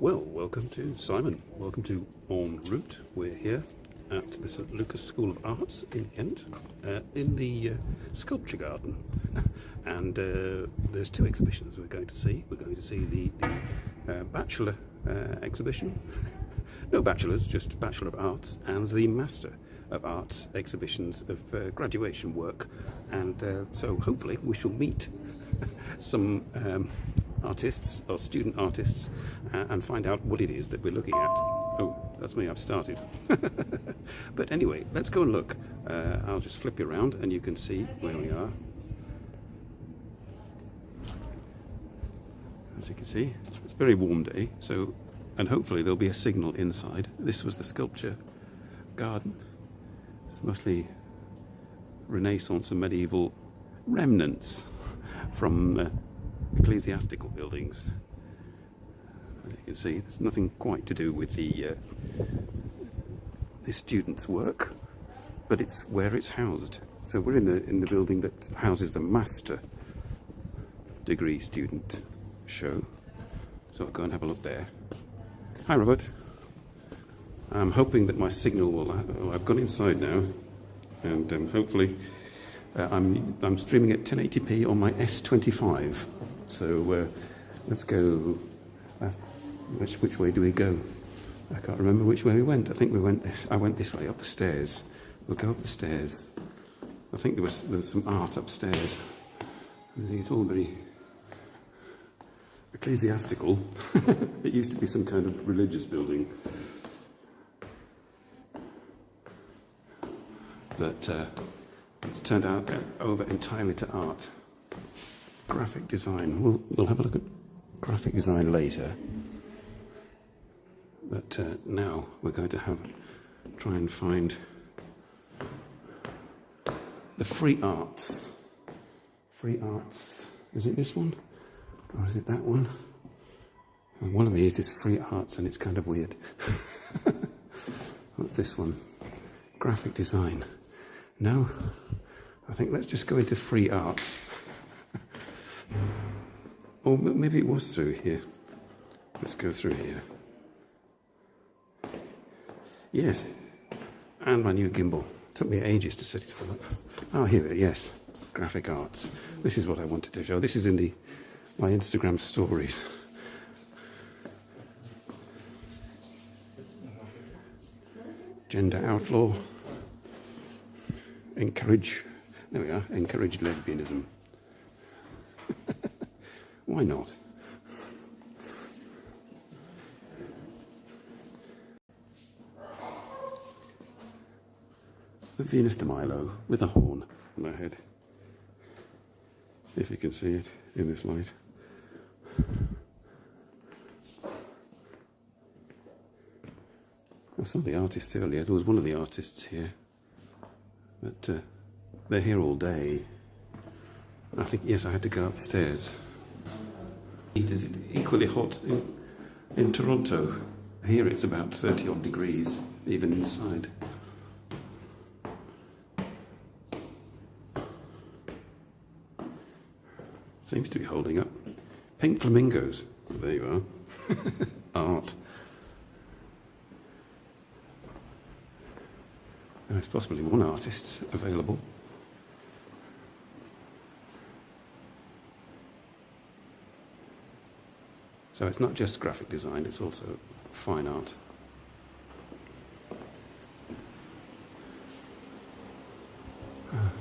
Well, welcome to Simon. Welcome to En Route. We're here at the LucasSchool of Art in Ghent, in the sculpture garden. And there's two exhibitions we're going to see. We're going to see the Bachelor exhibition. No bachelors, just Bachelor of Arts, and the Master of Arts exhibitions of graduation work. And so hopefully we shall meet some artists or student artists and find out what it is that we're looking at. Oh, that's me, I've started. But anyway, let's go and look. I'll just flip you around and you can see where we are. As you can see, it's a very warm day, so, and hopefully there'll be a signal inside. This was the sculpture garden. It's mostly Renaissance and medieval remnants from ecclesiastical buildings. As you can see, there's nothing quite to do with the students' work, but it's where it's housed. So we're in the building that houses the master degree student show. So I'll go and have a look there. Hi, Robert. I'm hoping that my signal will. I've gone inside now, and hopefully I'm streaming at 1080p on my S25. So let's go. Which way do we go? I can't remember which way we went. I think I went this way up the stairs. We'll go up the stairs. I think there's some art upstairs. It's all very ecclesiastical. It used to be some kind of religious building, but it's turned out over entirely to art. Graphic design. We'll have a look at graphic design later. But now we're going to try and find the free arts. Free arts. Is it this one? Or is it that one? And one of these is free arts and it's kind of weird. What's this one? Graphic design. No? I think let's just go into free arts. Or maybe it was through here. Let's go through here. Yes. And my new gimbal. Took me ages to set it all up. Oh, here it is. Yes. Graphic arts. This is what I wanted to show. This is in my Instagram stories. Gender outlaw. Encourage. There we are. Encourage lesbianism. Why not? The Venus de Milo with a horn on her head. If you can see it in this light. I saw the artist earlier. There was one of the artists here. But they're here all day. I think, yes, I had to go upstairs. Is it equally hot in Toronto? Here it's about 30 odd degrees, even inside. Seems to be holding up. Pink flamingos. There you are. Art. There's possibly one artist available. So it's not just graphic design, it's also fine art. Ah.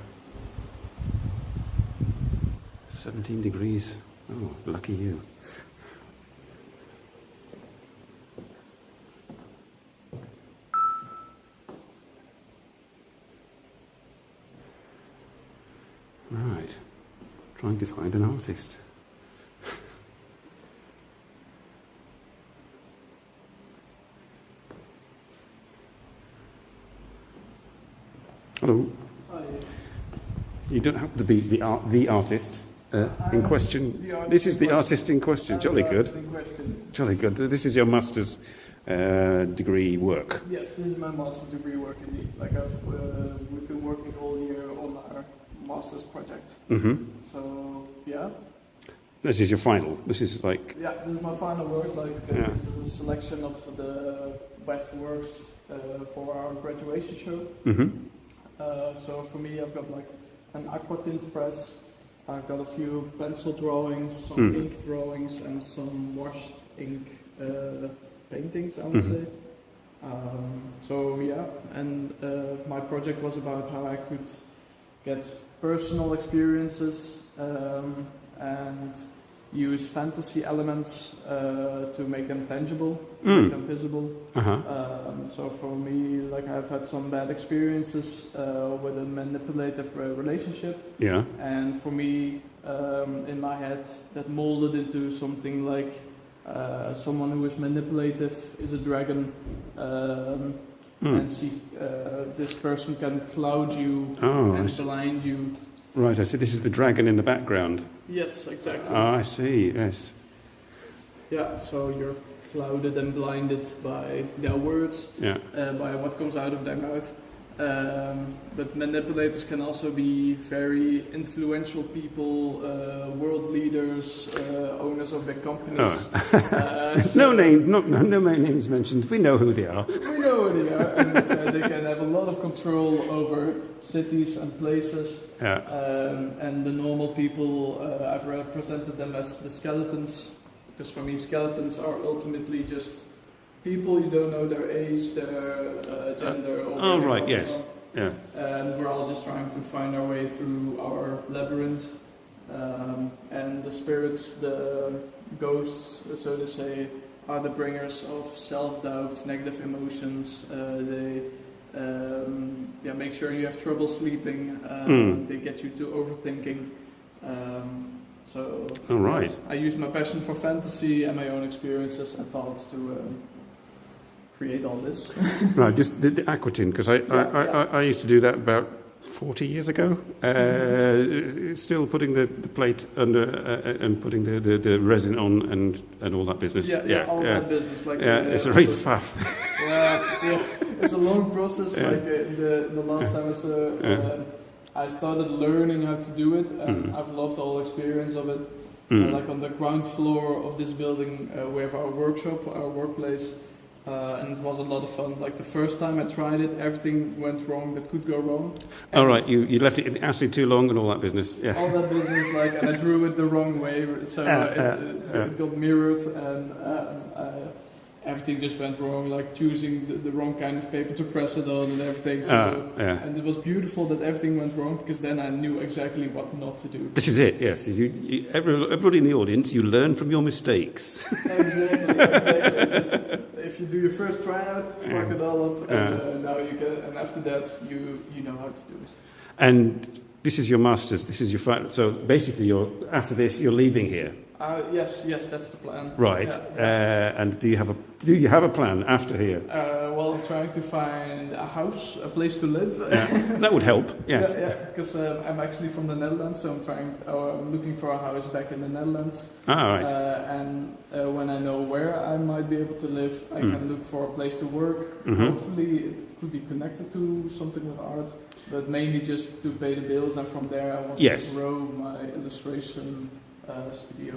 17 degrees. Oh, lucky you. Right. Trying to find an artist. Hello. Hi. You don't happen to be the artist in question. This is the artist in question. Jolly good. Jolly good. This is your master's degree work. Yes, this is my master's degree work indeed. Like we've been working all year on our master's project. Mm-hmm. So yeah. This is your final. This is like... Yeah, this is my final work. Like Yeah. this is a selection of the best works for our graduation show. Mhm. So for me, I've got like an aqua tint press. I've got a few pencil drawings, some ink drawings, and some washed ink paintings, I would say. So yeah, and my project was about how I could get personal experiences and use fantasy elements to make them tangible, to make them visible. So for me, like I've had some bad experiences with a manipulative relationship. Yeah. And for me, in my head, that molded into something like someone who is manipulative is a dragon, and this person can cloud you and blind you. Right, I see. This is the dragon in the background. Yes, exactly. Ah, I see. Yes. Yeah, so you're clouded and blinded by their words, Yeah. by what comes out of their mouth. But manipulators can also be very influential people, world leaders, owners of big companies. No names mentioned. We know who they are. We know who they are, and they can have a lot of control over cities and places. Yeah. And the normal people, I've represented them as the skeletons, because for me, skeletons are ultimately just people. You don't know their age, their gender. Or Oh, right. Yes. Yeah. And we're all just trying to find our way through our labyrinth. And the spirits, the ghosts, so to say, are the bringers of self-doubt, negative emotions. They make sure you have trouble sleeping. They get you to overthinking. All right. I use my passion for fantasy and my own experiences and thoughts to create all this. Right, just the aquatint, because I used to do that about 40 years ago. Still putting the plate under and putting the resin on and all that business. That business. Like it's a great faff. It's a long process. Like in the last semester, I started learning how to do it, and I've loved the whole experience of it. Like on the ground floor of this building, we have our workshop, our workplace. And it was a lot of fun. Like the first time I tried it, everything went wrong that could go wrong. All right, you left it in the acid too long and all that business. Yeah. All that business, and I drew it the wrong way, so it got mirrored, and everything just went wrong. Like choosing the wrong kind of paper to press it on and everything. So, and it was beautiful that everything went wrong, because then I knew exactly what not to do. This is it. Yes, everybody in the audience, you learn from your mistakes. Exactly. If you do your first tryout, fuck it all up, and now you get. And after that, you know how to do it. And this is your masters. This is your final. So basically, after this, you're leaving here. Yes, that's the plan. Right. Yeah. And do you have a plan after here? Well, I'm trying to find a house, a place to live. That would help. Yes. Yeah, because I'm actually from the Netherlands, so I'm looking for a house back in the Netherlands. Ah, right. And when I know where I might be able to live, I can look for a place to work. Hopefully, it could be connected to something with art, but mainly just to pay the bills. And from there, I want to grow my illustration studio.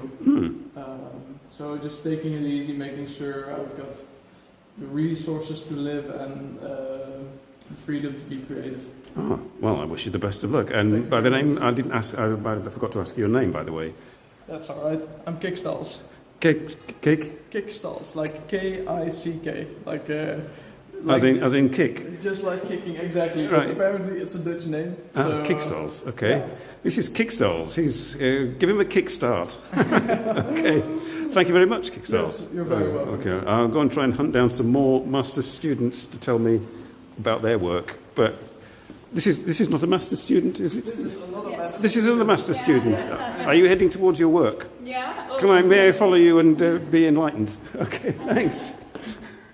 So just taking it easy, making sure I've got the resources to live and the freedom to be creative. Oh, well, I wish you the best of luck. And by the name, I forgot to ask your name, by the way. That's all right. I'm Kickstalls. Kickstalls, like K-I-C-K, like as in kick. Just like kicking, exactly. Right. But apparently, it's a Dutch name. So, Kickstalls. Okay. Yeah. This is Kickstalls. He's give him a kickstart. Okay. Thank you very much, Kickstalls. Yes, you're very welcome. Okay. I'll go and try and hunt down some more master's students to tell me about their work. But this is not a master's student, is it? This is another master's. This is another master's student. Are you heading towards your work? Yeah. May I follow you and be enlightened? Okay. Thanks.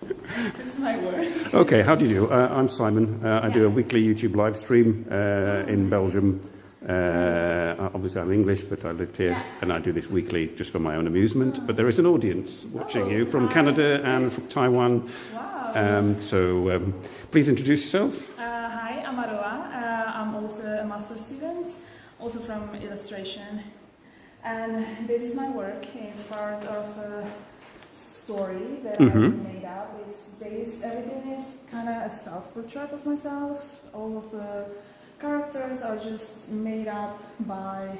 This is my work. Okay, how do you do? I'm Simon. I do a weekly YouTube live stream in Belgium. Obviously, I'm English, but I lived here, and I do this weekly just for my own amusement. But there is an audience watching you from Canada and from Taiwan. Wow. So please introduce yourself. Hi, I'm Aroa. I'm also a master's student, also from illustration. And this is my work. It's part of a story that I made up. It's based, everything is kind of a self-portrait of myself. All of the characters are just made up by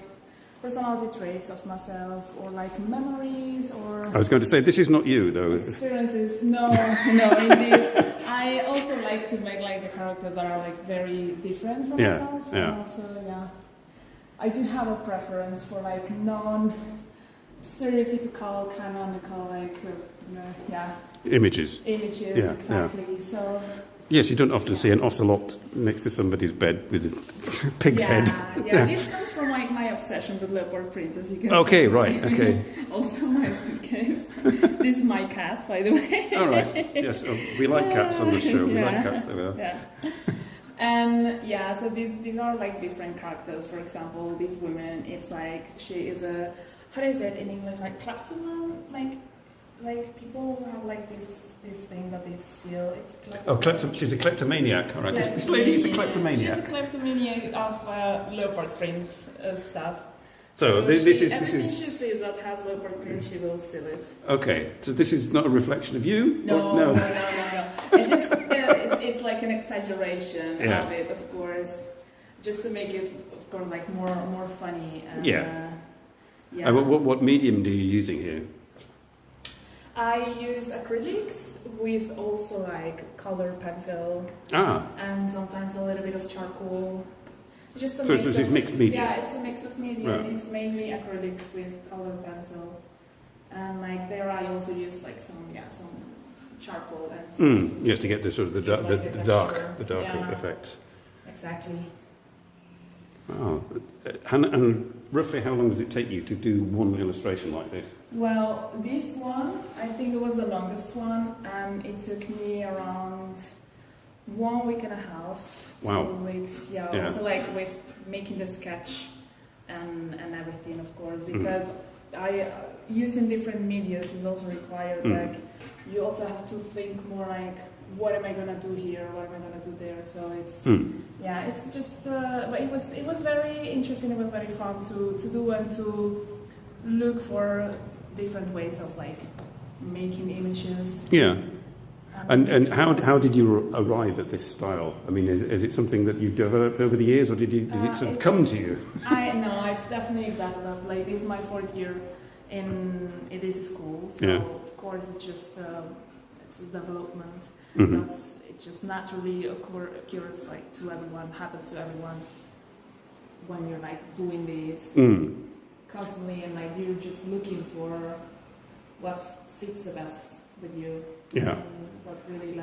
personality traits of myself, or like memories, or... I was going to say, this is not you, though. Experiences. No, indeed. I also like to make like the characters that are like very different from myself. Yeah. And also, I do have a preference for like non-stereotypical, canonical, like, Images. Images, Yeah, exactly. So... Yes, you don't often see an ocelot next to somebody's bed with a pig's head. Yeah, this comes from like my obsession with leopard print, as you can see. Okay, right, okay. Also my suitcase. This is my cat, by the way. All right, yes, we like cats on the show. We like cats over there. Yeah. And so these are like different characters. For example, this woman, it's like she is a, how do you say it in English, like kleptomane, like people who have like this thing that they steal. It's she's a kleptomaniac. All right, this lady is a kleptomaniac. She's a kleptomaniac of leopard print stuff. So this is everything she sees that has leopard print, she will steal it. Okay, so this is not a reflection of you? No. It's just it's like an exaggeration of it, of course, just to make it, of course, like more funny. And, what medium do you using here? I use acrylics with also like color pencil and sometimes a little bit of charcoal. Just a it's mixed media. Yeah, it's a mix of media. Right. It's mainly acrylics with color pencil, and like there I also use like some charcoal and some yes, to get the sort of the dark effect. Exactly. Oh, and roughly how long does it take you to do one illustration like this? Well, this one, I think it was the longest one, and it took me around 1 week and a half. Wow. 2 weeks, yeah. Also like with making the sketch and everything, of course, because using different medias is also required. Like you also have to think more like, what am I gonna do here? What am I gonna do there? So it's it's just. But it was very interesting. It was very fun to do and to look for different ways of like making images. Yeah. And how did you arrive at this style? I mean, is it something that you've developed over the years, or did it sort of come to you? It's definitely developed. Like this is my 4th year in this school, so of course it's just it's a development. It just naturally occurs like to everyone, happens to everyone when you're like doing this constantly, and like you're just looking for what fits the best with you. Yeah. And what really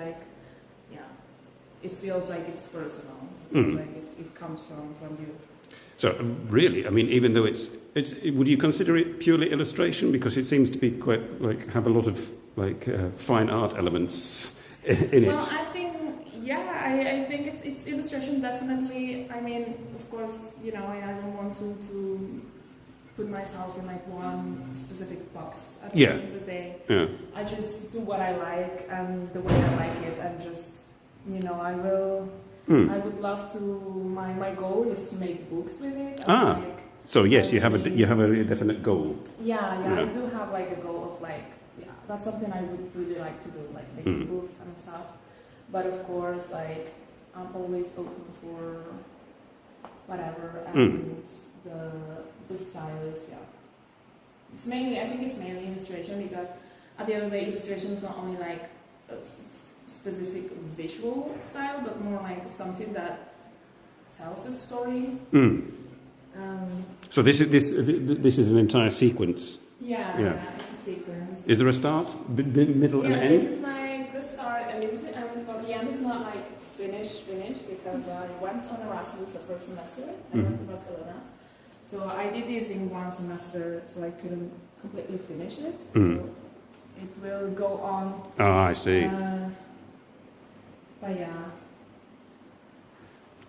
it feels like it's personal. It feels like it comes from you. So really, I mean, even though it's would you consider it purely illustration, because it seems to be quite like have a lot of like fine art elements in it? Well, I think I think it's illustration definitely. I mean, of course, I don't want to put myself in like one specific box at the end of the day. Yeah. I just do what I like and the way I like it, and just I would love to. My goal is to make books with it. So yes, you have a definite goal. I do have like a goal of like that's something I would really like to do, like making books and stuff. But of course, like I'm always open for whatever, and the style is it's mainly, I think it's mainly illustration, because at the end of the day, illustration is not only like a specific visual style, but more like something that tells a story. So this is an entire sequence. Yeah, it's a sequence. Is there a start, middle, and end? This is like the start, and this is the end, but the end is not like finished, because I went on Erasmus the first semester. I went to Barcelona. So I did this in one semester, so I couldn't completely finish it. So it will go on. Oh, I see. But yeah.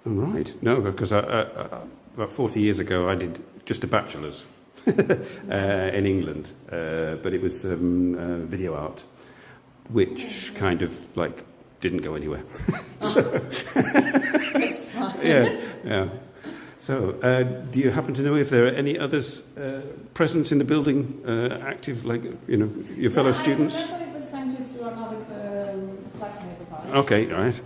Right. No, because about 40 years ago I did just a bachelor's in England, but it was video art, which kind of like didn't go anywhere. It's fun. Yeah. So, do you happen to know if there are any others present in the building, active, like, you know, your fellow students? I definitely present you to another classmate of ours. Okay, all right.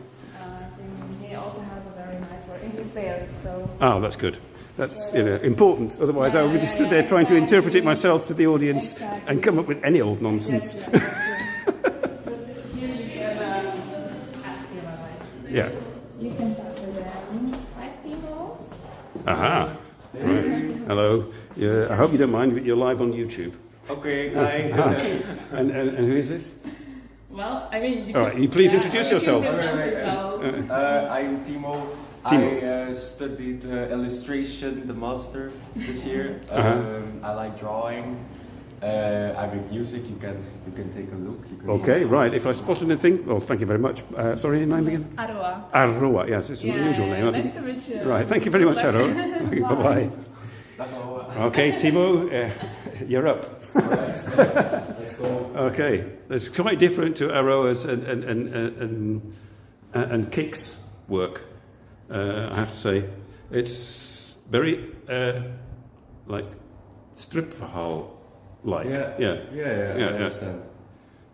He also has a very nice work, and he's there, so... Oh, that's good. That's important. Otherwise, I would have stood there trying to interpret it myself to the audience and come up with any old nonsense. Yeah. You can talk to them. Hi, Timo. Aha. Right. Hello. Yeah, I hope you don't mind, but you're live on YouTube. Okay, hi. And who is this? Well, I mean... All right, you please introduce yourself. I'm Timo. Timo. I studied illustration, the master, this year. I like drawing. I make music. You can take a look. You can Okay, right. If I spotted anything, oh, thank you very much. Sorry, your name again? Aroa. Aroa, yes, it's an unusual name. Nice to meet you. Right, thank you very much, Aroa. Bye-bye. Okay, Timo, you're up. Let's go. Okay, it's quite different to Aroa's and Kik's work. I have to say, it's very like stripverhaal like. Yeah. I understand.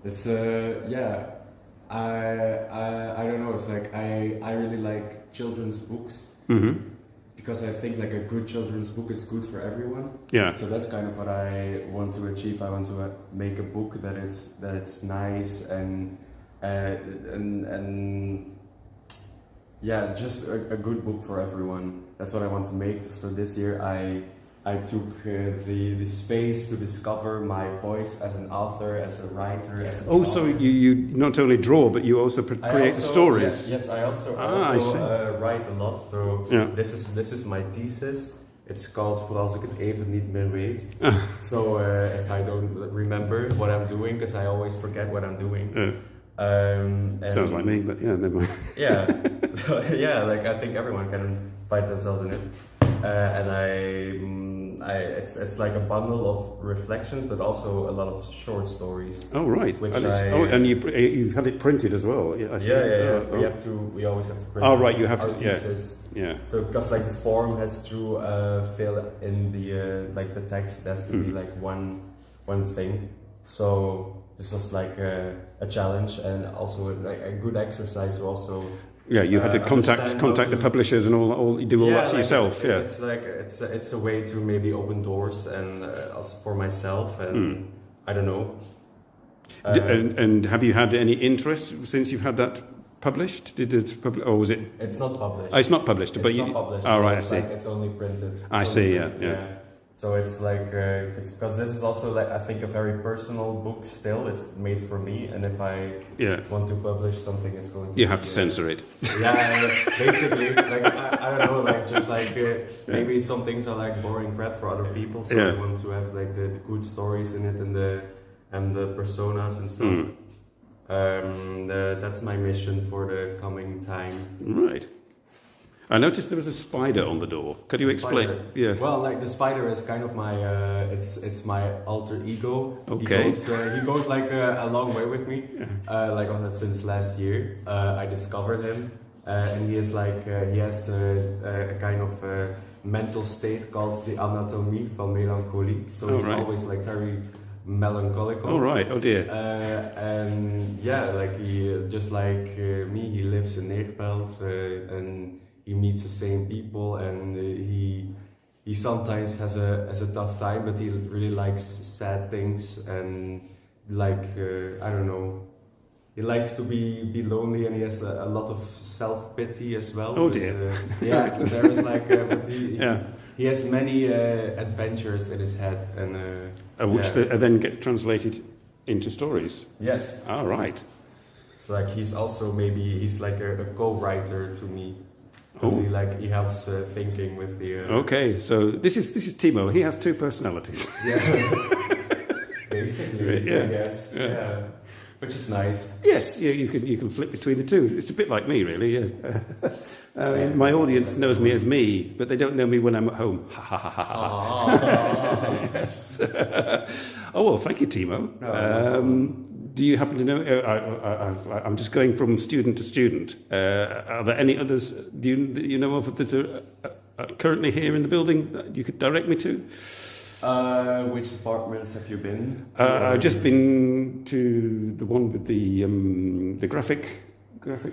It's I don't know. It's like I really like children's books. Mm-hmm. Because I think like a good children's book is good for everyone. Yeah. So that's kind of what I want to achieve. I want to make a book that it's nice and yeah, just a good book for everyone. That's what I want to make. So this year I took the space to discover my voice as an author, as a writer. As an so you not only draw, but you also create the stories. Yes, I also write a lot. So this is my thesis. It's called Voor als ik het even niet meer weet. So if I don't remember what I'm doing, because I always forget what I'm doing. Sounds like me, but yeah, never mind. Yeah, like I think everyone can find themselves in it. And it's like a bundle of reflections, but also a lot of short stories. Oh right, and you've had it printed as well. Yeah, I see. We always have to print. Oh right, you have our to. thesis. Yeah. So because like the form has to fill in the like the text, there has to be like one thing. So this was like a challenge and also like a good exercise to also. Yeah, you had to contact the publishers and all. You do all that yourself. Yeah, it's like it's a way to maybe open doors and also for myself and I don't know. And have you had any interest since you've had that published? Did it or was it? It's not published. Oh, it's not published, it's but not published. Oh right, I see. It's only printed. I see. Yeah. So it's like because this is also like I think a very personal book. Still, it's made for me, and if I want to publish something, it's going to. You have to censor it. Yeah, basically, like I don't know, like just like maybe some things are like boring crap for other people. So I want to have like the good stories in it and the personas and stuff. That's my mission for the coming time. Right. I noticed there was a spider on the door. Could you explain? Spider. Yeah. Well, like the spider is kind of my it's my alter ego. Okay. He goes like a long way with me. Like since last year, I discovered him, and he is like he has a kind of mental state called the anatomie van melancholie. So he's always like very melancholic. Oh right. Oh dear. And yeah, like he just like me, he lives in Neerpelt and. He meets the same people, and he sometimes has a tough time, but he really likes sad things and like I don't know. He likes to be lonely, and he has a lot of self-pity as well. Oh dear. There is like, but he has many adventures in his head, and which then get translated into stories. Yes. All right. So like he's like a co-writer to me. Because he helps thinking with the. Okay, so this is Timo. He has two personalities. Yeah. Basically, I guess. Yeah. Which is nice. Yes, you can flip between the two. It's a bit like me, really. Yeah. My audience knows me as me, but they don't know me when I'm at home. Ha ha ha ha ha. Yes. Oh well, thank you, Timo. No. Do you happen to know? I'm just going from student to student. Are there any others? Do you know of that are currently here in the building that you could direct me to? Which departments have you been? I've just been to the one with the graphic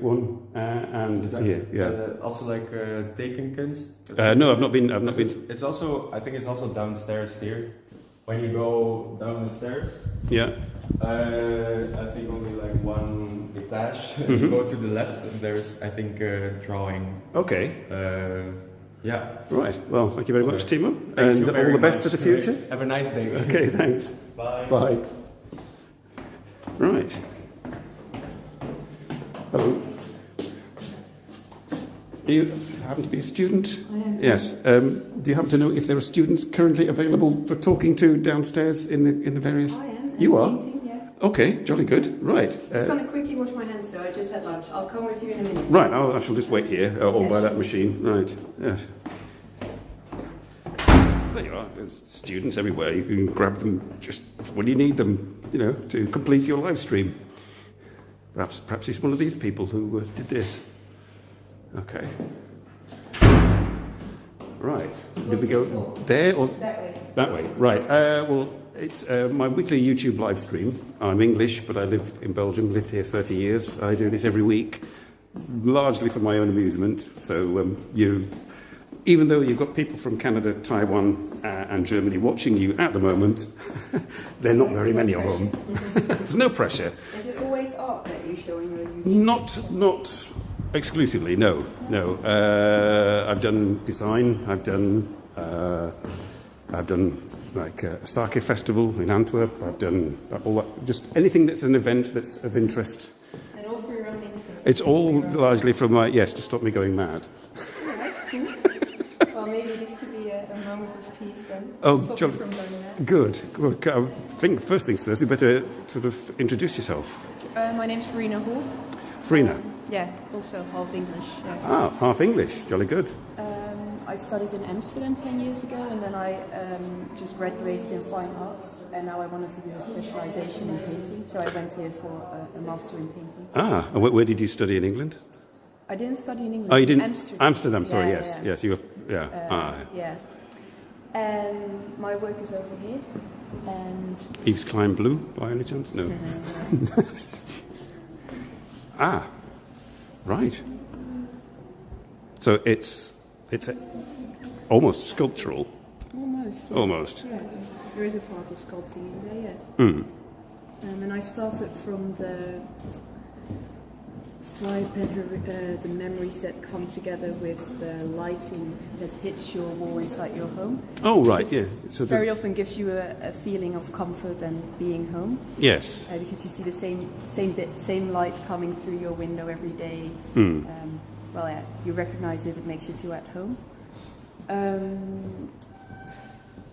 one, and also like tekenkunst. No, I've not been. I've not been. It's also, I think it's also downstairs here. When you go down the stairs. Yeah. I think only like one etage. You go to the left, and there's, I think, drawing. Okay. Yeah. Right. Well, thank you very much, Timo, Thank you and all very the best much. for the future. Have a nice day. Okay. Thanks. Bye. Bye. Right. Hello. Do you happen to be a student? I am. Yes. Do you happen to know if there are students currently available for talking to downstairs in the various? I am. You are? Painting, yeah. Okay, jolly good. Right. Just going to quickly wash my hands though. I just had lunch. I'll come with you in a minute. Right. I shall just wait here, or by that machine. Right. Yes. There you are. There's students everywhere. You can grab them just when you need them, to complete your live stream. Perhaps it's one of these people who did this. Okay. Right. Did we go there or That way. that way? Right. Well, it's my weekly YouTube live stream. I'm English, but I live in Belgium. Lived here 30 years. I do this every week, largely for my own amusement. So even though you've got people from Canada, Taiwan, and Germany watching you at the moment, there are not very many of them. There's no pressure. Is it always art that you show in your YouTube? Not exclusively. No. I've done design. I've done like a sake festival in Antwerp. I've done all that. Just anything that's an event that's of interest. And all for your own interest? It's all largely from to stop me going mad. Well, maybe this could be a moment of peace then. Oh, Stop you from going mad. Good. I think first things first, you better sort of introduce yourself. My name's Farina Hall. Farina. Yeah, also half English. Yeah. Ah, half English. Jolly good. I studied in Amsterdam 10 years ago, and then I just graduated in fine arts, and now I wanted to do a specialization in painting, so I went here for a master in painting. Ah, and where did you study in England? I didn't study in England. Oh, you didn't? Amsterdam. Amsterdam, sorry, Yeah, yes. yeah. Yes, you were, yeah. Yeah. And my work is over here, and Yves Klein Blue, by any chance? No. Ah, right. So it's almost sculptural. almost. Yeah. Almost. Yeah, there is a part of sculpting in there, yeah. Mm. And I started from the vibe, the memories that come together with the lighting that hits your wall inside your home. Oh, right, yeah. So Very often gives you a feeling of comfort and being home. yes. Because you see the same light coming through your window every day. Mm. Well, yeah, you recognize it, it makes you feel at home.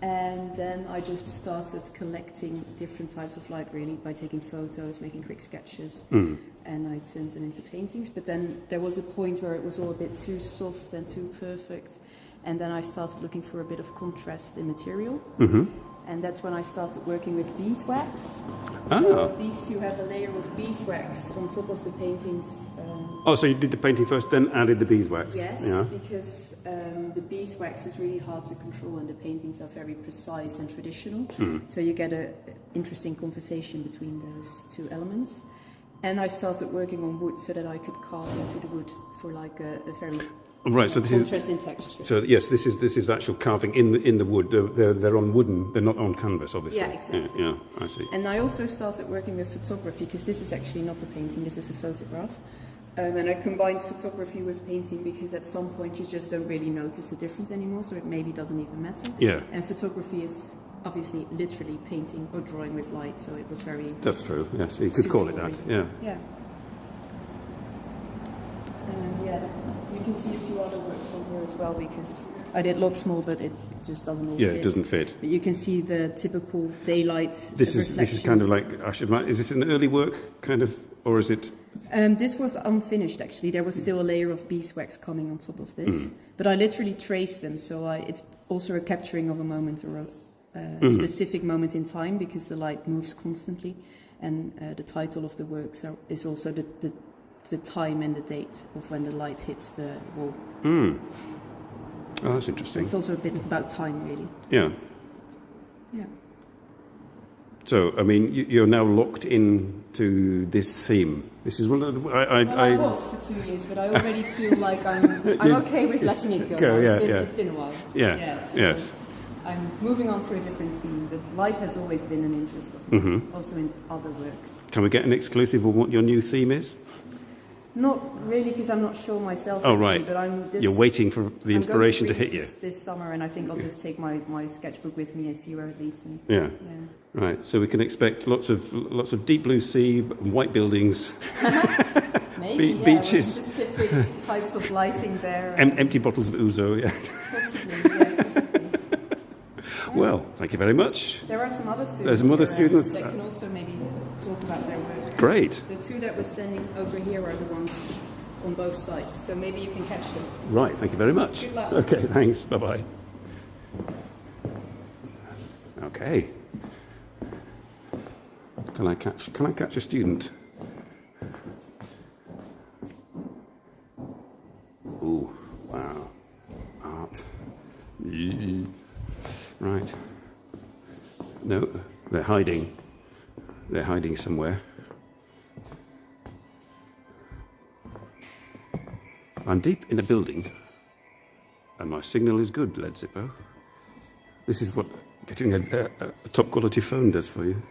And then I just started collecting different types of light, really, by taking photos, making quick sketches, and I turned them into paintings. But then there was a point where it was all a bit too soft and too perfect, and then I started looking for a bit of contrast in material. Mm-hmm. And that's when I started working with beeswax. Ah. So these two have a layer of beeswax on top of the paintings. Oh, so you did the painting first, then added the beeswax? Yes, Yeah. because the beeswax is really hard to control and the paintings are very precise and traditional. So you get an interesting conversation between those two elements. And I started working on wood so that I could carve into the wood for like a very Right, so this contrast is in texture. so yes, this is actual carving in the wood. They're on wooden. They're not on canvas, obviously. Yeah, exactly. Yeah, I see. And I also started working with photography because this is actually not a painting, this is a photograph. And I combined photography with painting because at some point you just don't really notice the difference anymore, so it maybe doesn't even matter. Yeah. And photography is obviously literally painting or drawing with light, so it was very... That's true. Yes, you could call it that. suitable, Yeah. Yeah. Yeah, you can see a few other works on here as well because I did lots more, but it just doesn't all Yeah, fit. it doesn't fit. But you can see the typical daylight This is kind of like is this an early work kind of, or is it? This was unfinished actually. There was still a layer of beeswax coming on top of this, but I literally traced them. So it's also a capturing of a moment or a specific moment in time because the light moves constantly, and the title of the works is also the time and the date of when the light hits the wall. Oh, that's So interesting. it's also a bit about time, really. Yeah. Yeah. So, I mean, you're now locked into this theme. This is one of the... Well, I was for 2 years, but I already feel like I'm okay with letting it go. Go, now. yeah. It's been a while. Yeah, So yes. I'm moving on to a different theme, but light has always been an interest of mine, also in other works. Can we get an exclusive on what your new theme is? Not really, because I'm not sure myself. Oh, actually, right. But You're waiting for the inspiration to I'm going hit you. this summer, and I think I'll just take my sketchbook with me and see where it leads me. Yeah. Yeah. Right. So we can expect lots of deep blue sea, white buildings, Maybe, yeah, beaches, with specific types of lighting there. empty bottles of ouzo. Yeah. Possibly, yeah, possibly. Well, thank you very much. There are some other students. There's some other here, students. that can also maybe talk about their work. Great. The two that were standing over here are the ones on both sides, so maybe you can catch them. Right. Thank you very much. Good luck. Okay. Thanks. Bye bye. Okay. Can I catch a student? Ooh, wow. Art. Right. No, they're hiding. They're hiding somewhere. I'm deep in a building, and my signal is good, Led Zippo. This is what getting a top quality phone does for you.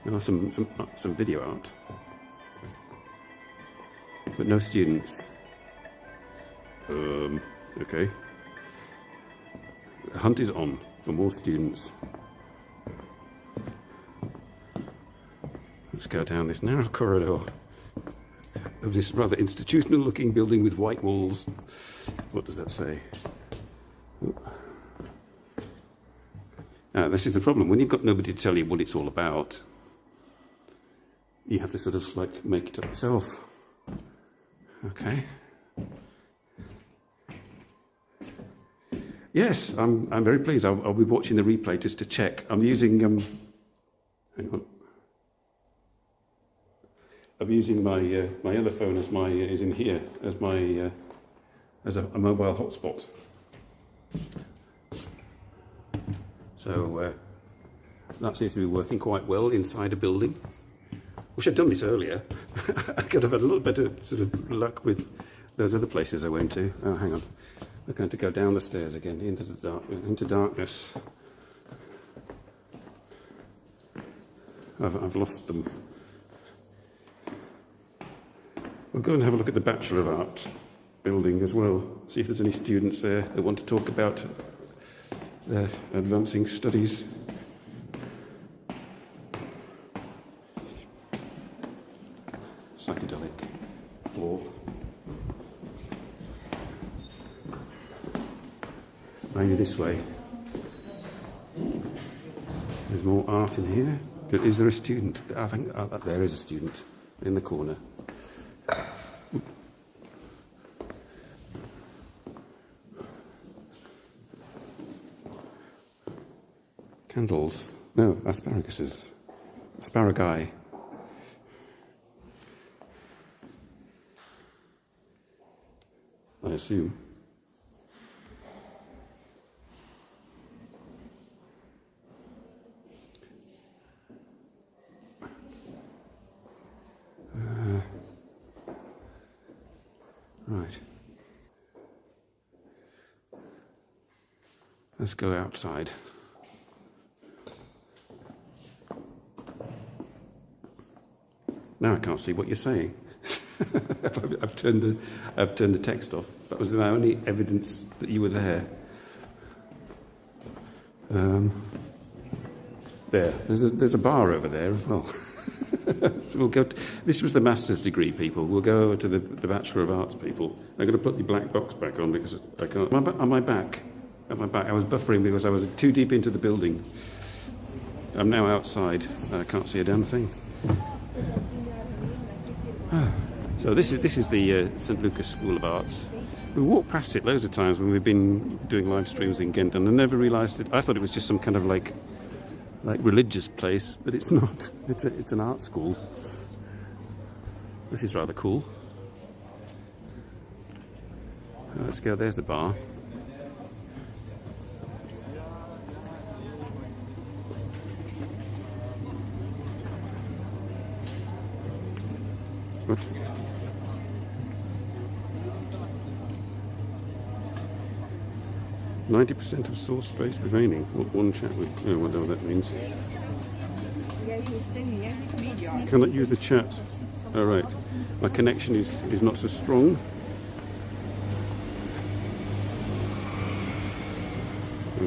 There are some video art, but no students. Okay. The hunt is on for more students. Let's go down this narrow corridor of this rather institutional-looking building with white walls. What does that say? Now, this is the problem. When you've got nobody to tell you what it's all about, you have to sort of like make it up yourself. Okay. Yes, I'm very pleased. I'll be watching the replay just to check. I'm using hang on. I'm using my my other phone as my is in here as my as a mobile hotspot. So that seems to be working quite well inside a building. Wish I'd done this earlier. I could have had a little bit of sort of luck with those other places I went to. Oh, hang on. We're going to go down the stairs again into darkness. I've lost them. We'll go and have a look at the Bachelor of Art building as well. See if there's any students there that want to talk about their advancing studies. Psychedelic floor. Maybe this way. There's more art in here. But is there a student? I think there is a student in the corner. Candles. No, asparaguses. Asparagi. I assume. Right. Let's go outside. Now I can't see what you're saying. I've turned the text off. That was the only evidence that you were there. There's a bar over there as well. So we'll go. This was the master's degree people. We'll go over to the Bachelor of Arts people. I'm going to put the black box back on because I can't. Am I back? Am I back? I was buffering because I was too deep into the building. I'm now outside and I can't see a damn thing. So this is the St. Lucas School of Arts. We walked past it loads of times when we've been doing live streams in Ghent, and I never realised it. I thought it was just some kind of like religious place, but it's not. It's an art school. This is rather cool. Let's go, there's the bar. What? "90% of source space remaining." One chat with, oh, whatever that means. Cannot use the chat. All right. My connection is not so strong.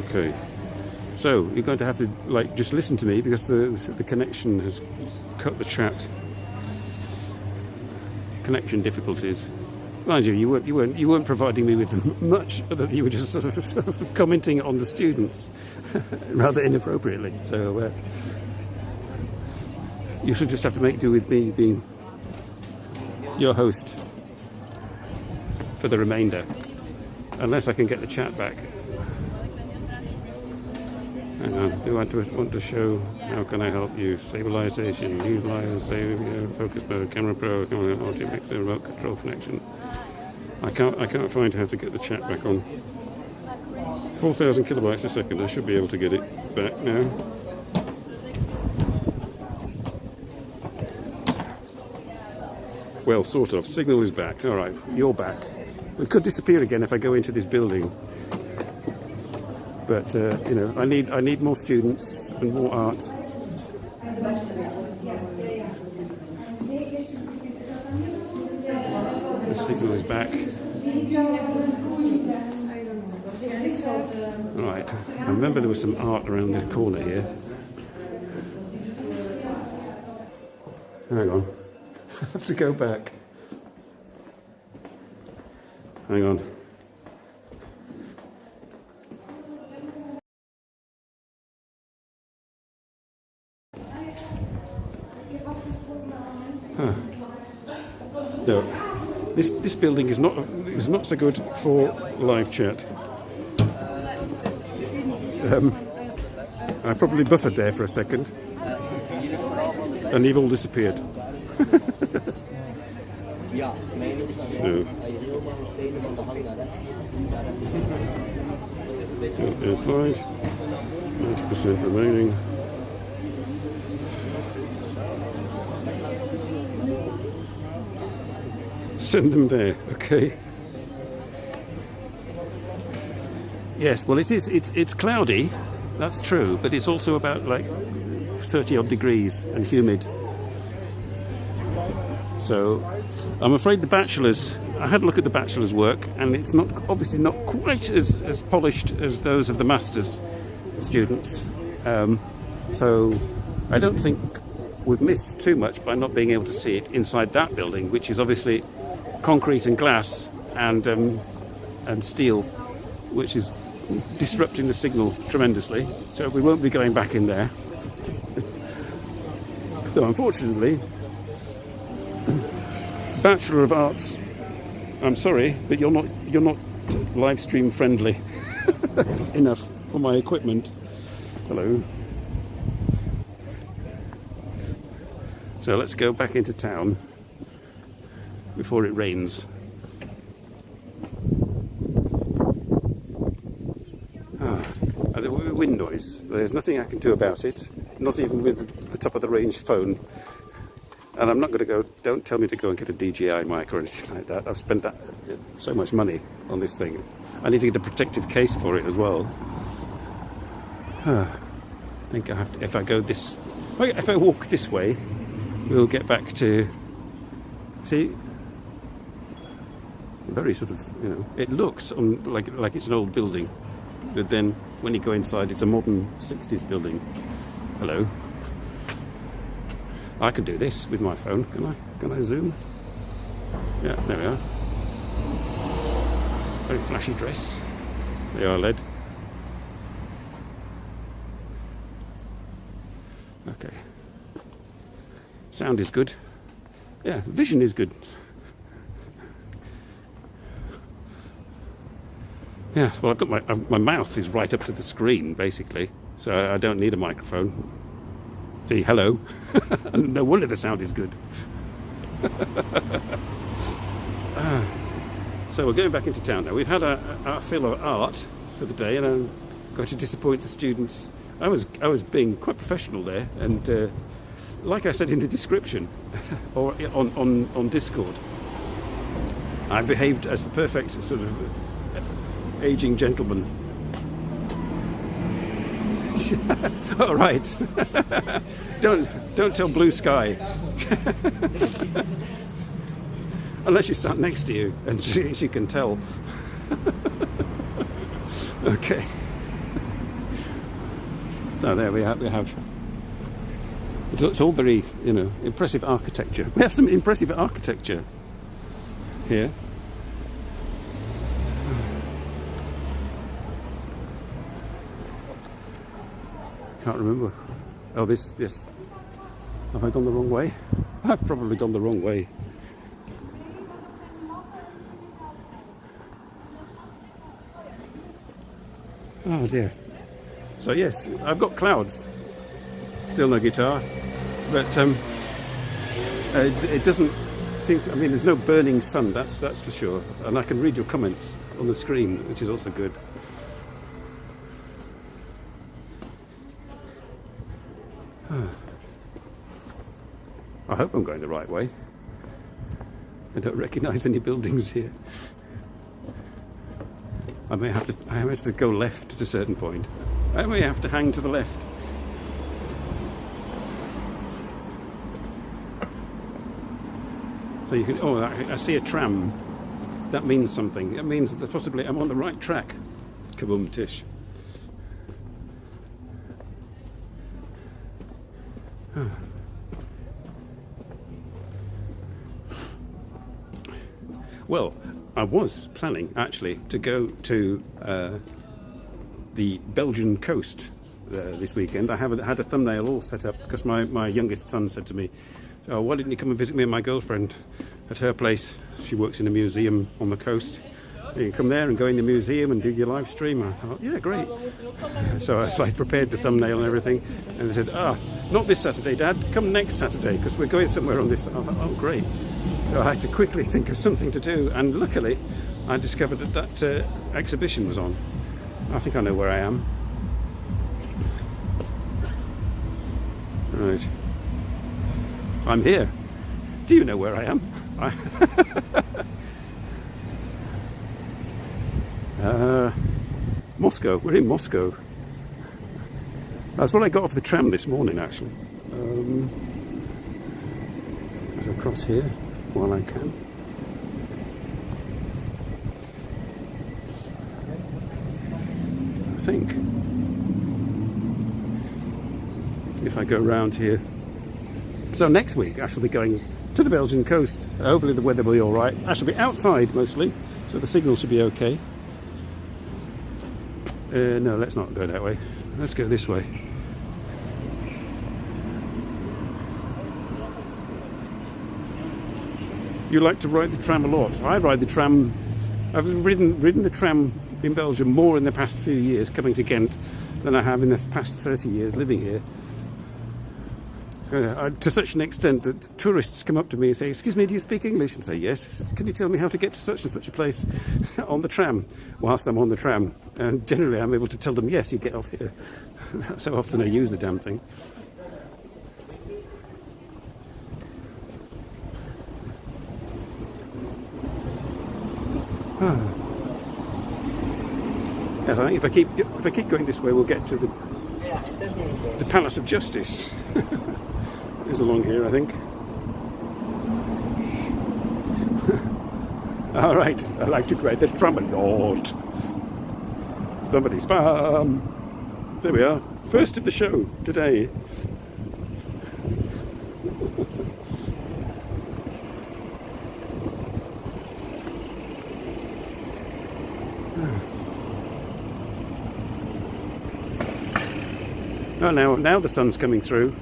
Okay. So you're going to have to like just listen to me because the connection has cut the chat. Connection difficulties. Mind you, you weren't providing me with much. You were just sort of commenting on the students, rather inappropriately. So you should just have to make do with me being your host for the remainder, unless I can get the chat back. Hang on. Do I want to show? How can I help you? Stabilization, utilize, focus mode, camera pro, audio mixer, remote control connection. I can't find how to get the chat back on. 4,000 kilobytes a second. I should be able to get it back now. Well, sort of. Signal is back. All right, you're back. It could disappear again if I go into this building. But you know, I need more students and more art. The signal is back. Right. I remember there was some art around the corner here. Hang on. I have to go back. Hang on. Huh. No, this building is not so good for live chat. I probably buffered there for a second, and you've all disappeared. So, applied, 90% remaining. Send them there, okay. Yes, well it's cloudy, that's true, but it's also about like 30 odd degrees and humid. So I'm afraid the bachelors, I had a look at the bachelors' work, and it's obviously not quite as polished as those of the masters students. So I don't think we've missed too much by not being able to see it inside that building, which is obviously concrete and glass and steel, which is disrupting the signal tremendously. So we won't be going back in there. So unfortunately, Bachelor of Arts, I'm sorry, but you're not live stream friendly enough for my equipment. Hello. So let's go back into town before it rains. The wind noise. There's nothing I can do about it, not even with the top of the range phone. And I'm not going to go, don't tell me to go and get a DJI mic or anything like that. I've spent so much money on this thing. I need to get a protective case for it as well. I think I have to, if I walk this way, we'll get back to, see, very sort of, you know, it looks like it's an old building, but then when you go inside, it's a modern 60s building. Hello. I can do this with my phone, can I? Can I zoom? Yeah, there we are. Very flashy dress. They are led. Okay. Sound is good. Yeah, vision is good. Yeah, well, I've got my mouth is right up to the screen, basically, so I don't need a microphone. See, hello. No wonder the sound is good. So we're going back into town now. We've had our fill of art for the day, and I'm going to disappoint the students. I was being quite professional there, and like I said in the description, or on Discord, I behaved as the perfect sort of aging gentleman. All right. Don't tell Blue Sky. Unless she sat next to you and she can tell. Okay. So there we have. It's all very, impressive architecture. We have some impressive architecture here. Can't remember. Oh, this. Have I gone the wrong way? I've probably gone the wrong way. Oh dear. So yes, I've got clouds. Still no guitar, but it doesn't seem to. I mean, there's no burning sun. That's for sure. And I can read your comments on the screen, which is also good. I hope I'm going the right way. I don't recognise any buildings here. I may have to go left at a certain point. I may have to hang to the left. So you can. Oh, I see a tram. That means something. It means that possibly I'm on the right track. Kaboom tish. Well, I was planning actually to go to the Belgian coast this weekend. I haven't had a thumbnail all set up because my youngest son said to me, "Oh, why didn't you come and visit me and my girlfriend at her place? She works in a museum on the coast. You can come there and go in the museum and do your live stream." I thought, yeah, great. So I prepared the thumbnail and everything, and they said, not this Saturday, Dad, come next Saturday because we're going somewhere on this. I thought, oh, great. So I had to quickly think of something to do, and luckily I discovered that exhibition was on. I think I know where I am. Right. I'm here. Do you know where I am? Moscow. We're in Moscow. That's what I got off the tram this morning, actually. I'll go across here while I can. I think if I go round here. So next week I shall be going to the Belgian coast. Hopefully the weather will be all right. I shall be outside mostly, so the signal should be okay. No, let's not go that way. Let's go this way. You like to ride the tram a lot. I ride the tram. I've ridden the tram in Belgium more in the past few years coming to Ghent than I have in the past 30 years living here. To such an extent that tourists come up to me and say, "Excuse me, do you speak English?" And say, "Yes." "Can you tell me how to get to such and such a place on the tram?" Whilst I'm on the tram. And generally I'm able to tell them, "Yes, you get off here." That's how often I use the damn thing. Yes, I think if I keep going this way, we'll get to the Palace of Justice. Is along here, I think. All right, I like to ride the tram a lot. Somebody spam. There we are. First of the show today. Oh, now the sun's coming through.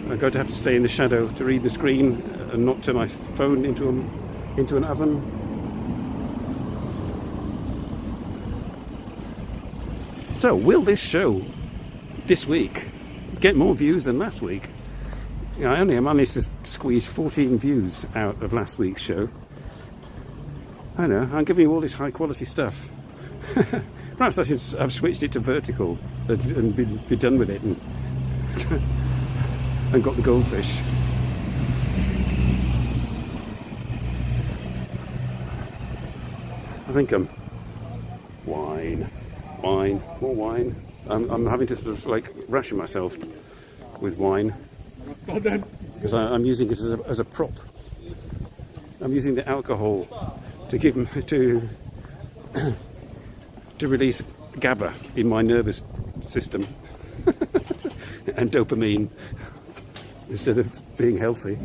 I'm going to have to stay in the shadow to read the screen and not turn my phone into an oven. So, will this show this week get more views than last week? I only managed to squeeze 14 views out of last week's show. I know, I'm giving you all this high quality stuff. Perhaps I should have switched it to vertical and be done with it and, and got the goldfish. I think wine, more wine. I'm having to sort of like ration myself with wine because I'm using it as a prop. I'm using the alcohol to give to release GABA in my nervous system and dopamine instead of being healthy.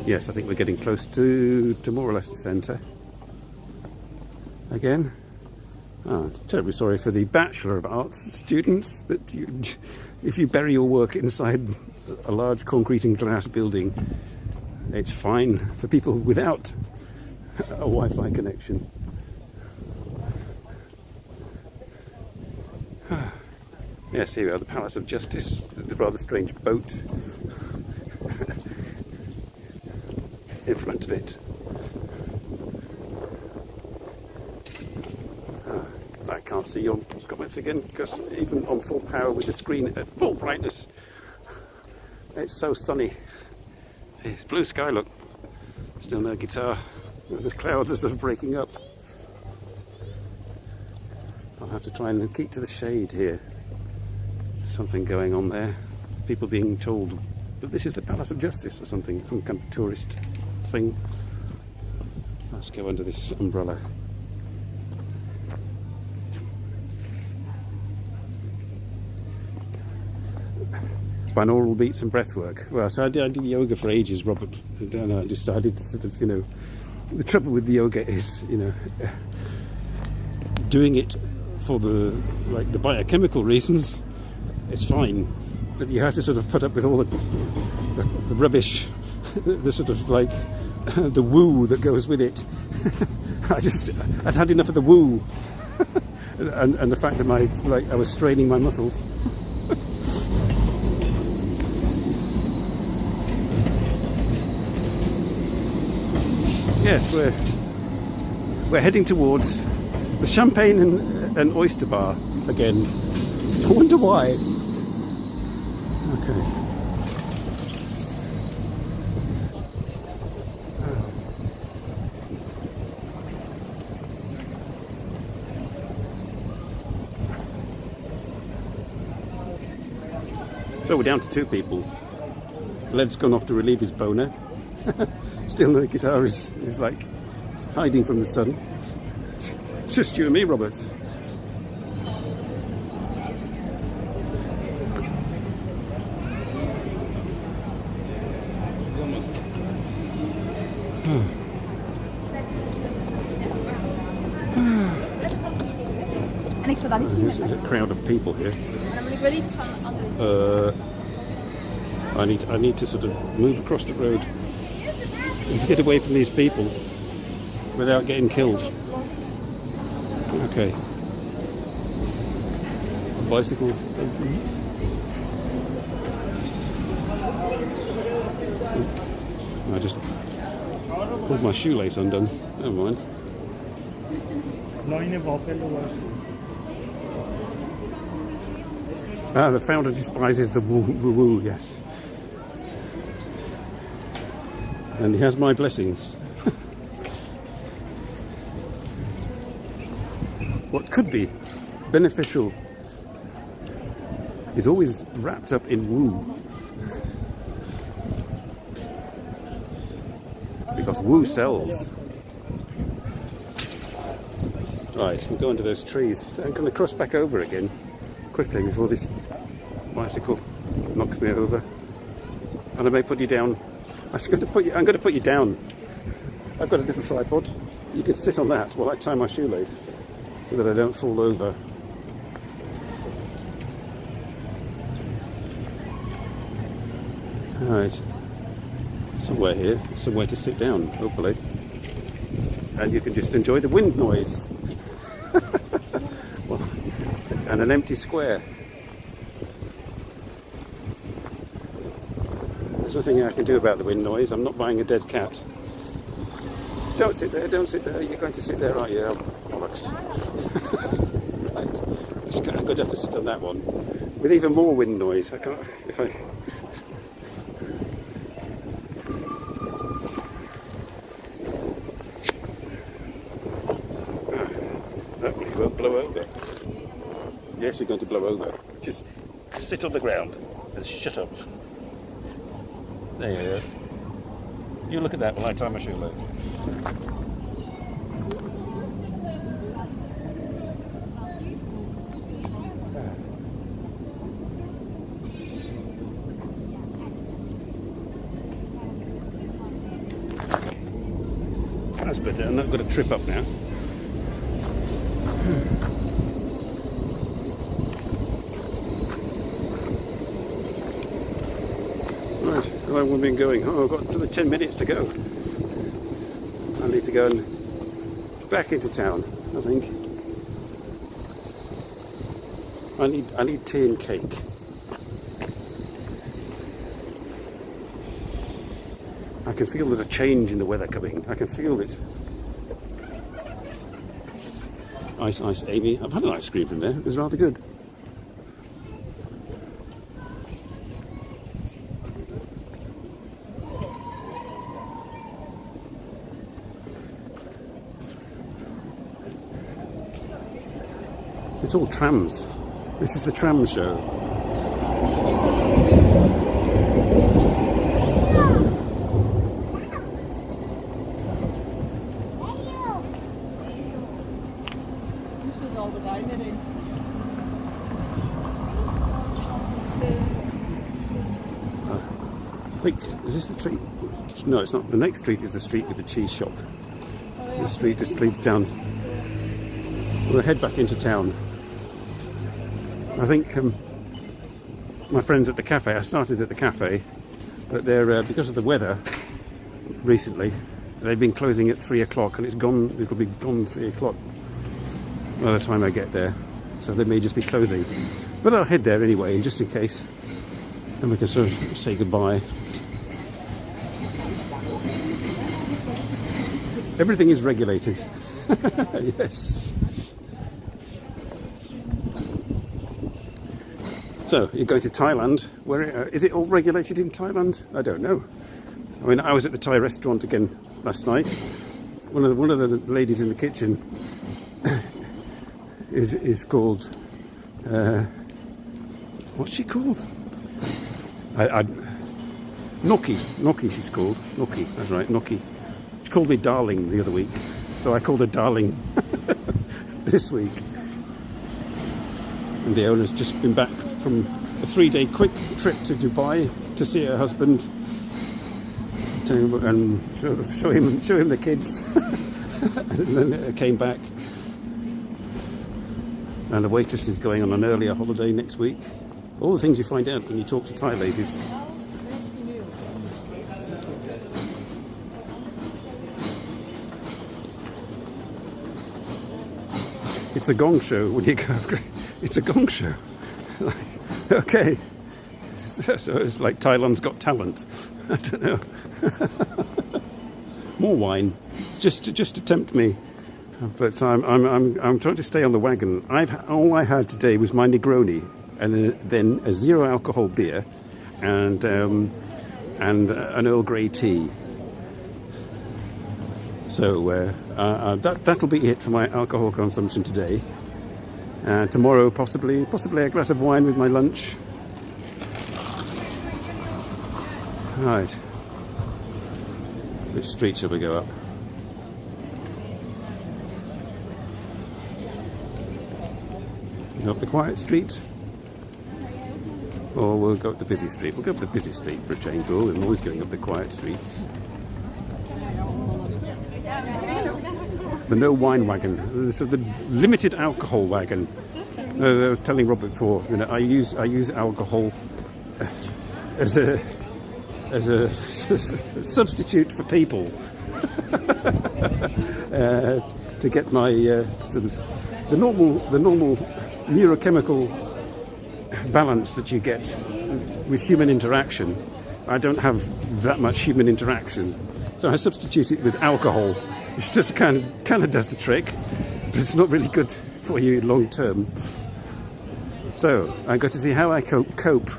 Yes, I think we're getting close to more or less the centre. Again. Terribly sorry for the Bachelor of Arts students, but if you bury your work inside a large concrete and glass building, it's fine for people without a Wi-Fi connection. Yes, here we are, the Palace of Justice, the rather strange boat in front of it. I can't see your comments again because even on full power with the screen at full brightness, it's so sunny. It's blue sky, look. Still no guitar. The clouds are sort of breaking up. I'll have to try and keep to the shade here. Something going on there. People being told that this is the Palace of Justice or something, some kind of tourist thing. Let's go under this umbrella. Binaural beats and breath work. Well, so I did yoga for ages, Robert. I did sort of, the trouble with the yoga is, doing it for the biochemical reasons, it's fine. But you have to sort of put up with all the rubbish, the sort of like the woo that goes with it. I'd had enough of the woo, and the fact that I was straining my muscles. Yes, we're heading towards the Champagne and Oyster Bar again. I wonder why. Okay. So we're down to 2 people. Lev's gone off to relieve his boner. Still the guitar is like hiding from the sun. It's just you and me, Robert. There's a crowd of people here. I need to sort of move across the road and get away from these people without getting killed. Okay. Bicycles. I just pulled my shoelace undone. Never mind. The founder despises the woo-woo, yes. And he has my blessings. What could be beneficial is always wrapped up in woo. Because woo sells. Right, we'll go under those trees. So I'm going to cross back over again quickly before this bicycle knocks me over. And I may put you down. I'm going to put you down. I've got a little tripod. You can sit on that while I tie my shoelace so that I don't fall over. Alright. Somewhere here, somewhere to sit down, hopefully. And you can just enjoy the wind noise. Well, and an empty square. There's nothing I can do about the wind noise. I'm not buying a dead cat. Don't sit there, don't sit there. You're going to sit there, aren't you? Oh, bollocks. Right. I'm going to have to sit on that one. With even more wind noise. I can't, if I... Hopefully it won't blow over. Yes, you're going to blow over. Just sit on the ground and shut up. There you go. You look at that while I tie my shoelace. That's better. I'm not going to trip up now. Right, how long have we been going? Oh, I've got another 10 minutes to go. I need to go and back into town, I think. I need tea and cake. I can feel there's a change in the weather coming. I can feel it. Ice, ice, Amy. I've had an ice cream from there. It was rather good. It's all trams. This is the tram show. I think, is this the street? No, it's not. The next street is the street with the cheese shop. The street just leads down. We'll head back into town. I think my friends at the cafe, I started at the cafe, but they're, because of the weather recently, they've been closing at 3 o'clock, and it'll be gone 3 o'clock by the time I get there. So they may just be closing. But I'll head there anyway, and just in case, and we can sort of say goodbye. Everything is regulated. Yes. So, you're going to Thailand. Where is it all regulated in Thailand? I don't know. I mean, I was at the Thai restaurant again last night. One of the ladies in the kitchen is called what's she called? Noki she's called. Noki, that's right, Noki. She called me darling the other week, so I called her darling this week. And the owner's just been back from a 3-day quick trip to Dubai to see her husband and show him the kids. And then came back. And the waitress is going on an earlier holiday next week. All the things you find out when you talk to Thai ladies. It's a gong show when you go. It's a gong show. Okay. So it's like Thailand's Got Talent. I don't know. More wine, just to tempt me. But I'm trying to stay on the wagon. All I had today was my Negroni, and then a 0 alcohol beer, and an Earl Grey tea. So that'll be it for my alcohol consumption today. Tomorrow, possibly a glass of wine with my lunch. Right. Which street shall we go up? Go up the quiet street, or we'll go up the busy street. We'll go up the busy street for a change. I'm always going up the quiet streets. The no wine wagon, so the limited alcohol wagon. I was telling Robert before, I use alcohol as a substitute for people to get my sort of the normal neurochemical balance that you get with human interaction. I don't have that much human interaction. So I substitute it with alcohol, which just kind of does the trick, but it's not really good for you long term. So I got to see how I cope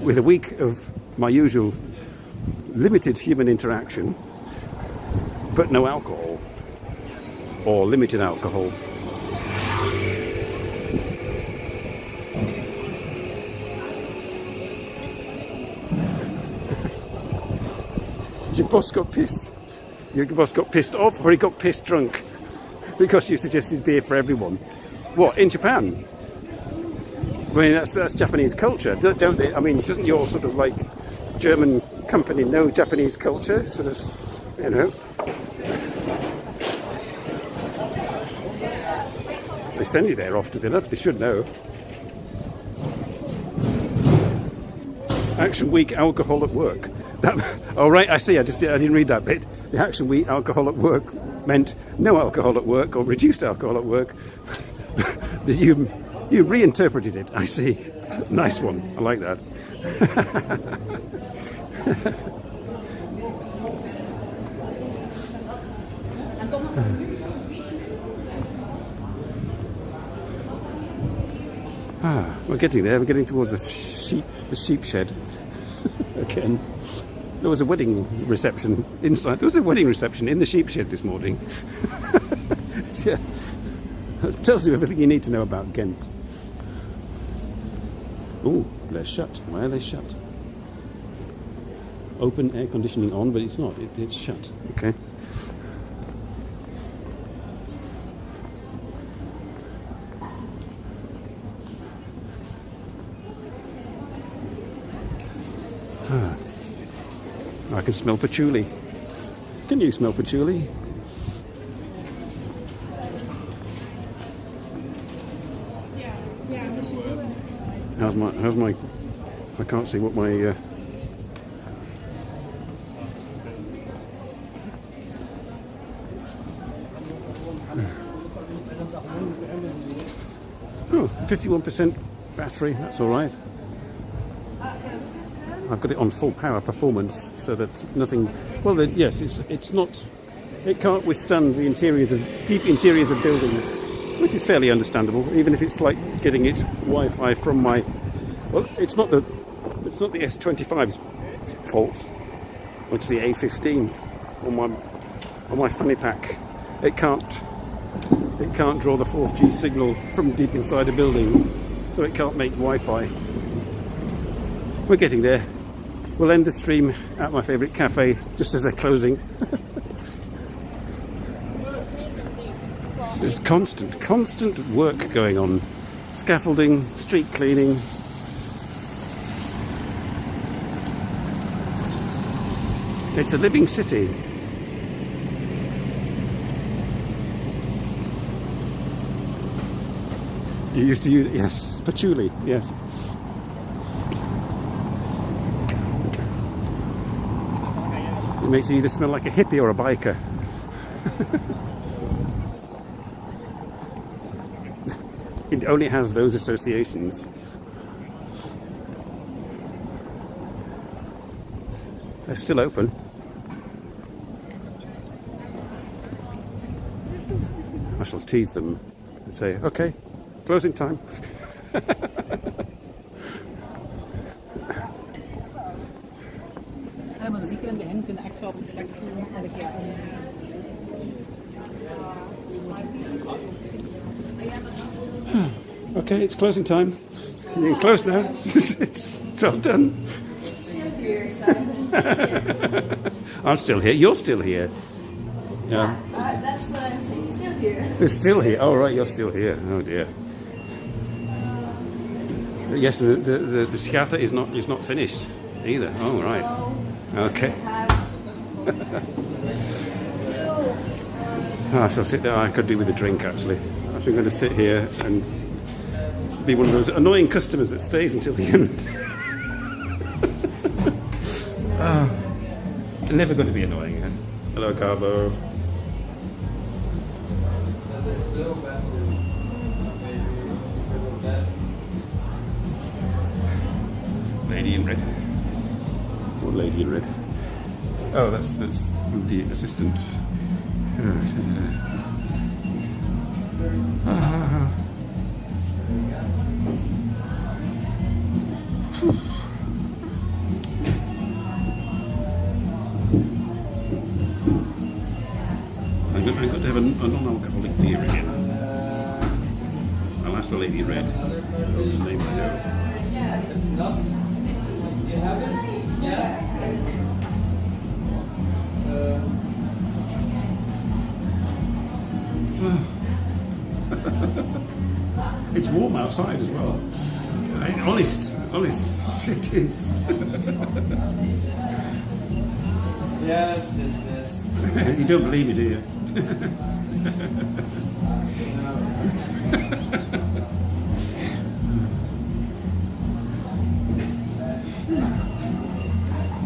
with a week of my usual limited human interaction, but no alcohol, or limited alcohol. Your boss got pissed. Your boss got pissed off, or he got pissed drunk because you suggested beer for everyone. What, in Japan? I mean, that's Japanese culture, don't they? I mean, doesn't your sort of like German company know Japanese culture? Sort of, you know. They send you there often enough. They should know. Action Week alcohol at work. Oh right, I see. I didn't read that bit. The Action Week alcohol at work meant no alcohol at work or reduced alcohol at work. you reinterpreted it. I see. Nice one. I like that. We're getting there. We're getting towards the sheep shed again. There was a wedding reception inside. There was a wedding reception in the sheep shed this morning. Yeah. It tells you everything you need to know about Ghent. Oh, they're shut. Why are they shut? Open air conditioning on, but it's not. It's shut. Okay. I can smell patchouli. Can you smell patchouli? How's my? I can't see what my. Oh, 51% battery. That's all right. I've got it on full power performance, so that nothing. Well, yes, it's not. It can't withstand the deep interiors of buildings, which is fairly understandable. Even if it's like getting its Wi-Fi from my. Well, it's not the S25's fault. It's the A15 on my fanny pack. It can't draw the 4G signal from deep inside a building, so it can't make Wi-Fi. We're getting there. We'll end the stream at my favourite cafe just as they're closing. There's constant work going on. Scaffolding, street cleaning. It's a living city. You used to use, yes, patchouli, yes. It makes you either smell like a hippie or a biker. It only has those associations. They're still open. I shall tease them and say, okay, closing time. Okay, it's closing time. You can close now. It's all done. I'm still here. You're still here. Yeah. That's what I'm saying. Still here. It's still here. Oh right, you're still here. Oh dear. Yes, the scatter is not finished either. Oh right. Okay. I shall sit there. I could do with a drink actually. I think I'm going to sit here and be one of those annoying customers that stays until the end. They're never going to be annoying. Huh? Hello, Carbo. Lady in red. lady in red. Oh, that's the assistant. I'm going to have a non-alcoholic beer again. I'll ask the lady in red. Whose name I know. You have it? Yeah. It's warm outside as well. Honest, it is. Yes. You don't believe me, do you?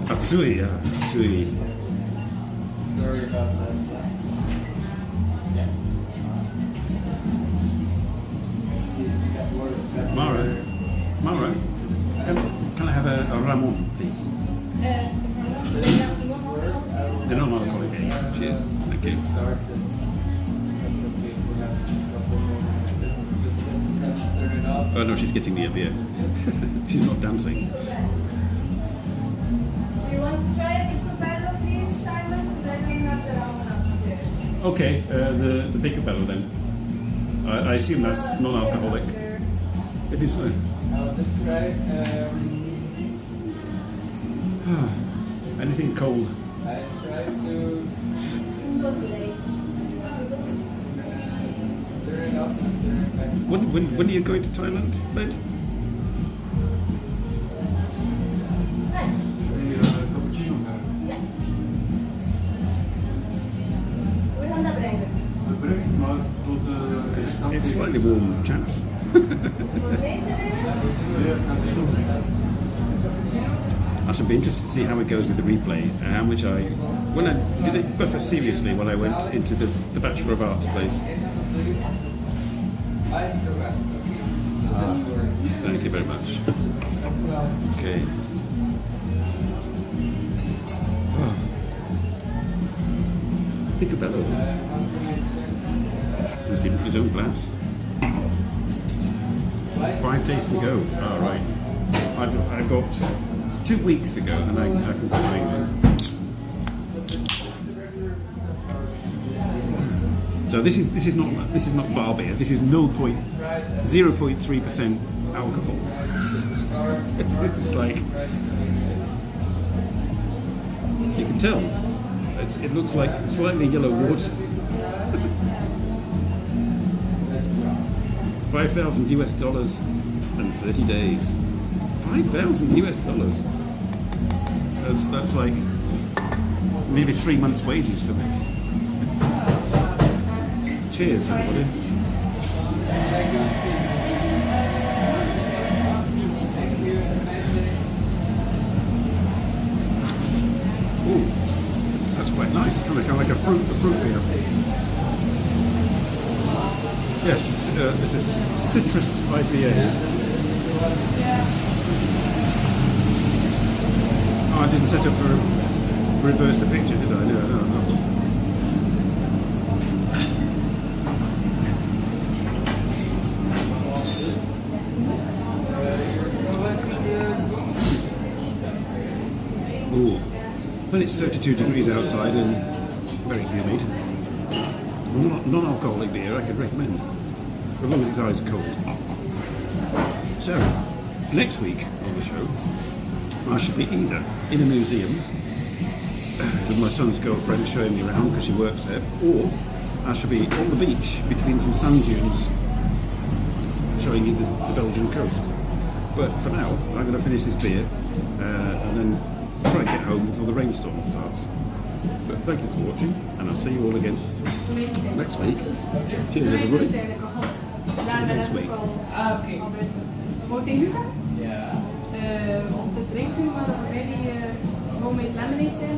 Atsui, yeah, atsui. Sorry about that. Mara, can I have a Ramon, please? The non-alcoholic ale. Cheers. Thank you. Oh no, she's getting me a beer. She's not dancing. Do you want to try a picobello, please, Simon? Because I don't have the wrong upstairs. Okay, the picobello then. I assume that's non-alcoholic. If it's I'll just try anything cold. I try to turn it off and turn it back. When are you going to Thailand, Bed? It's slightly warm, chaps. I should be interested to see how it goes with the replay and how much when I did it buffer seriously when I went into the Bachelor of Arts place. Thank you very much. Okay. Picobello. Let's see his own glass. 5 days to go. All right. I've got 2 weeks to go, and I can go to England. So this is not bar beer. This is 0.3% alcohol. This is like, you can tell. It looks like slightly yellow water. 5,000 US dollars and 30 days. 5,000 US dollars. That's like nearly 3 months' wages for me. Cheers, everybody. Ooh, that's quite nice. Kind of like a fruit beer. Yes, it's a citrus IPA. Oh, I didn't set up for reverse the picture, did I? No. Ooh, when it's 32 degrees outside and very humid. Non-alcoholic beer I could recommend, as long as it's ice cold. So, next week on the show, I should be either in a museum with my son's girlfriend showing me around because she works there, or I should be on the beach between some sand dunes showing you the Belgian coast. But for now, I'm going to finish this beer and then try and get home before the rainstorm starts. But thank you for watching, and I'll see you all again next week. Cheers, everybody. See you next week. Oké. Moet ik nu gaan? Ja. Om te drinken, maar dan bij die homemade lemonade zijn.